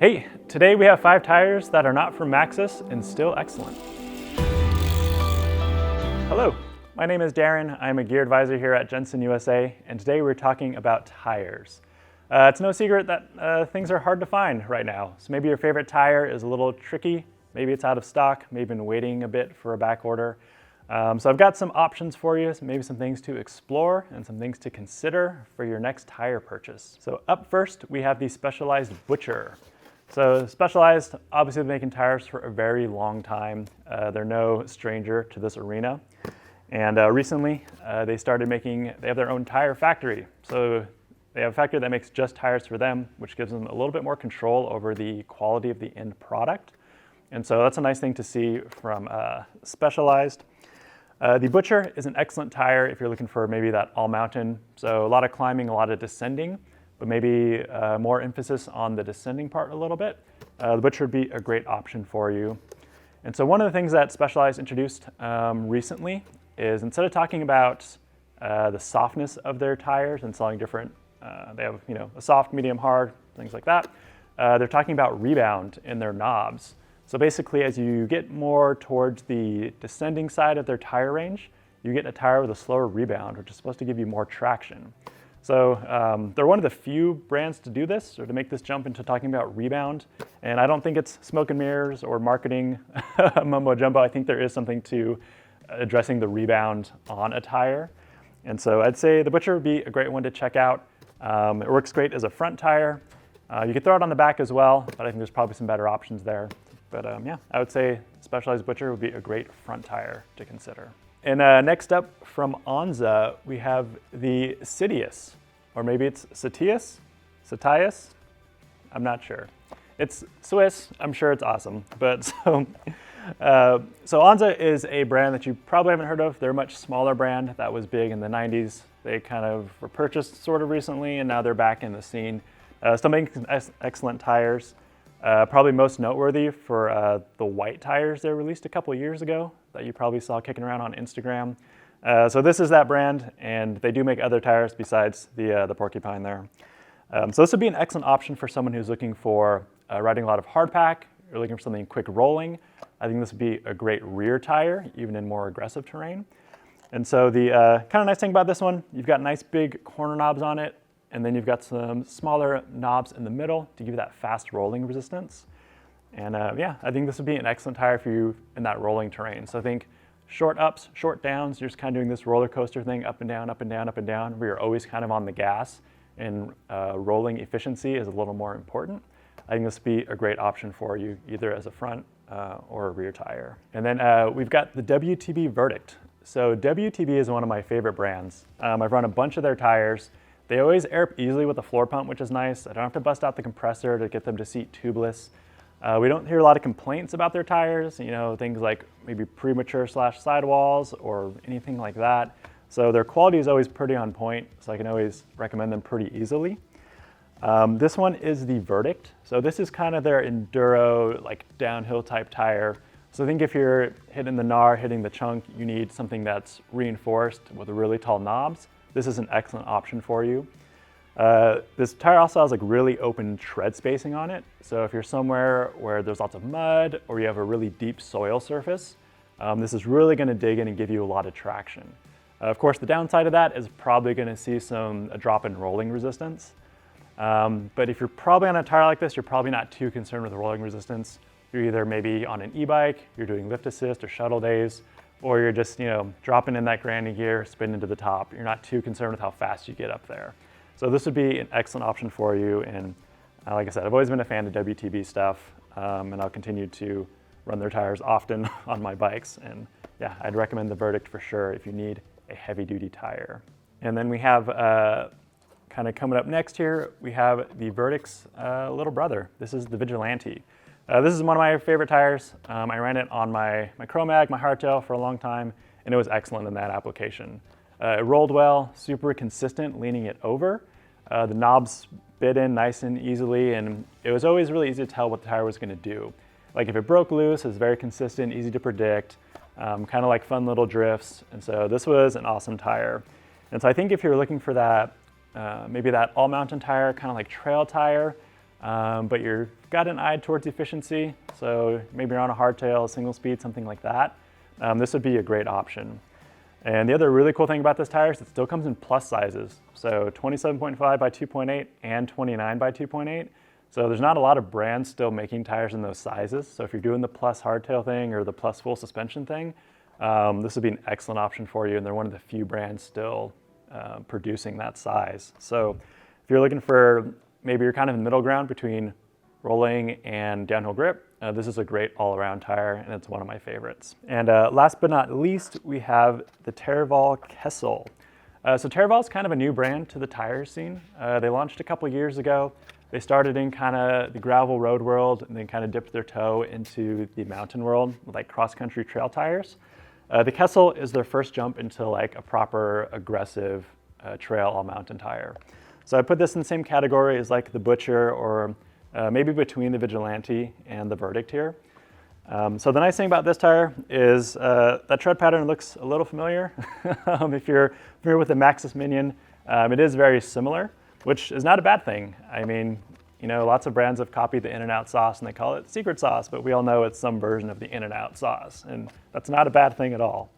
Hey, today we have 5 tires that are not from Maxxis and still excellent. Hello, my name is Darren. I'm a gear advisor here at Jensen USA, and today we're talking about tires. It's no secret that things are hard to find right now. So maybe your favorite tire is a little tricky. Maybe it's out of stock. Maybe been waiting a bit for a back order. So I've got some options for you, maybe some things to explore and some things to consider for your next tire purchase. So up first, we have the Specialized Butcher. So Specialized, obviously been making tires for a very long time. They're no stranger to this arena. And recently, they have their own tire factory. So they have a factory that makes just tires for them, which gives them a little bit more control over the quality of the end product. And so that's a nice thing to see from Specialized. The Butcher is an excellent tire if you're looking for maybe that all-mountain. So a lot of climbing, a lot of descending, but maybe more emphasis on the descending part a little bit. The Butcher would be a great option for you. And so one of the things that Specialized introduced recently is instead of talking about the softness of their tires and selling different, they have a soft, medium, hard, things like that. They're talking about rebound in their knobs. So basically, as you get more towards the descending side of their tire range, you get a tire with a slower rebound, which is supposed to give you more traction. So they're one of the few brands to do this, or to make this jump into talking about rebound. And I don't think it's smoke and mirrors or marketing mumbo jumbo. I think there is something to addressing the rebound on a tire. And so I'd say the Butcher would be a great one to check out. It works great as a front tire. You could throw it on the back as well, but I think there's probably some better options there. But yeah, I would say Specialized Butcher would be a great front tire to consider. And next up from ONZA, we have the CITIUS, or maybe it's CITIUS? CITIUS? I'm not sure. It's Swiss, I'm sure it's awesome. But so ONZA is a brand that you probably haven't heard of. They're a much smaller brand that was big in the 90s. They kind of were purchased sort of recently, and now they're back in the scene. Still making excellent tires. Probably most noteworthy for the white tires they released a couple years ago that you probably saw kicking around on Instagram. So this is that brand, and they do make other tires besides the porcupine there. So this would be an excellent option for someone who's looking for riding a lot of hardpack, you're looking for something quick rolling. I think this would be a great rear tire, even in more aggressive terrain. And so the kind of nice thing about this one, you've got nice big corner knobs on it, and then you've got some smaller knobs in the middle to give you that fast rolling resistance. And yeah, I think this would be an excellent tire for you in that rolling terrain. So I think short ups, short downs, you're just kind of doing this roller coaster thing, up and down, up and down, up and down, where you're always kind of on the gas, and rolling efficiency is a little more important. I think this would be a great option for you, either as a front or a rear tire. And then we've got the WTB Verdict. So WTB is one of my favorite brands. I've run a bunch of their tires. They always air up easily with a floor pump, which is nice. I don't have to bust out the compressor to get them to seat tubeless. We don't hear a lot of complaints about their tires, things like maybe premature / sidewalls or anything like that. So their quality is always pretty on point, so I can always recommend them pretty easily. This one is the Verdict. So this is kind of their enduro, like downhill type tire. So I think if you're hitting the gnar, hitting the chunk, you need something that's reinforced with really tall knobs. This is an excellent option for you. This tire also has like really open tread spacing on it. So if you're somewhere where there's lots of mud or you have a really deep soil surface, this is really going to dig in and give you a lot of traction. Of course, the downside of that is probably going to see a drop in rolling resistance. But if you're probably on a tire like this, you're probably not too concerned with the rolling resistance. You're either maybe on an e-bike, you're doing lift assist or shuttle days, or you're just dropping in that granny gear, spinning to the top. You're not too concerned with how fast you get up there. So this would be an excellent option for you. And like I said, I've always been a fan of WTB stuff, and I'll continue to run their tires often on my bikes. And yeah, I'd recommend the Verdict for sure if you need a heavy duty tire. And then we have kind of coming up next here, we have the Verdict's little brother. This is the Vigilante. This is one of my favorite tires. I ran it on my Chromag, my hardtail for a long time, and it was excellent in that application. It rolled well, super consistent, leaning it over. The knobs bit in nice and easily, and it was always really easy to tell what the tire was going to do. Like if it broke loose, it was very consistent, easy to predict, kind of like fun little drifts. And so this was an awesome tire. And so I think if you're looking for that, maybe that all-mountain tire, kind of like trail tire, but you've got an eye towards efficiency, so maybe you're on a hardtail, single speed, something like that, this would be a great option. And the other really cool thing about this tire is it still comes in plus sizes. So 27.5 by 2.8 and 29 by 2.8. So there's not a lot of brands still making tires in those sizes. So if you're doing the plus hardtail thing or the plus full suspension thing, this would be an excellent option for you. And they're one of the few brands still producing that size. So if you're looking for, maybe you're kind of in the middle ground between rolling and downhill grip, this is a great all-around tire, and it's one of my favorites. And last but not least, we have the Teraval KESSEL. So Teraval is kind of a new brand to the tire scene. They launched a couple years ago. They started in kind of the gravel road world and then kind of dipped their toe into the mountain world with like cross-country trail tires. The KESSEL is their first jump into like a proper aggressive trail all-mountain tire. So I put this in the same category as like the Butcher or maybe between the Vigilante and the Verdict here. So the nice thing about this tire is that tread pattern looks a little familiar. If you're familiar with the Maxxis Minion, it is very similar, which is not a bad thing. I mean, you know, lots of brands have copied the In-N-Out sauce and they call it secret sauce, but we all know it's some version of the In-N-Out sauce, and that's not a bad thing at all.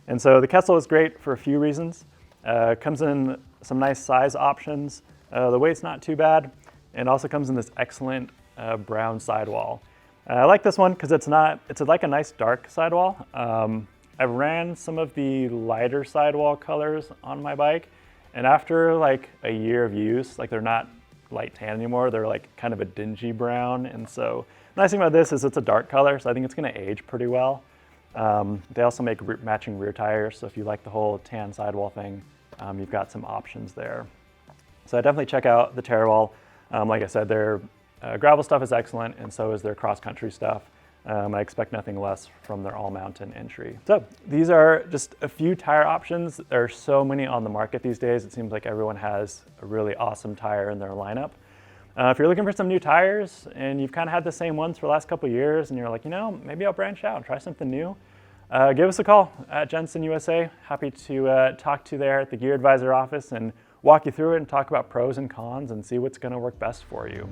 And so the KESSEL is great for a few reasons. Comes in some nice size options. The weight's not too bad, and also comes in this excellent brown sidewall. I like this one because it's like a nice dark sidewall. I've ran some of the lighter sidewall colors on my bike, and after like a year of use, like they're not light tan anymore, they're like kind of a dingy brown. And so the nice thing about this is it's a dark color, so I think it's gonna age pretty well. They also make matching rear tires, so if you like the whole tan sidewall thing, you've got some options there. So definitely check out the Teraval. Like I said, their gravel stuff is excellent, and so is their cross-country stuff. I expect nothing less from their all-mountain entry. So these are just a few tire options. There are so many on the market these days. It seems like everyone has a really awesome tire in their lineup. If you're looking for some new tires and you've kind of had the same ones for the last couple of years and you're like, you know, maybe I'll branch out and try something new, give us a call at Jensen USA. Happy to talk to you there at the Gear Advisor office and walk you through it and talk about pros and cons and see what's going to work best for you.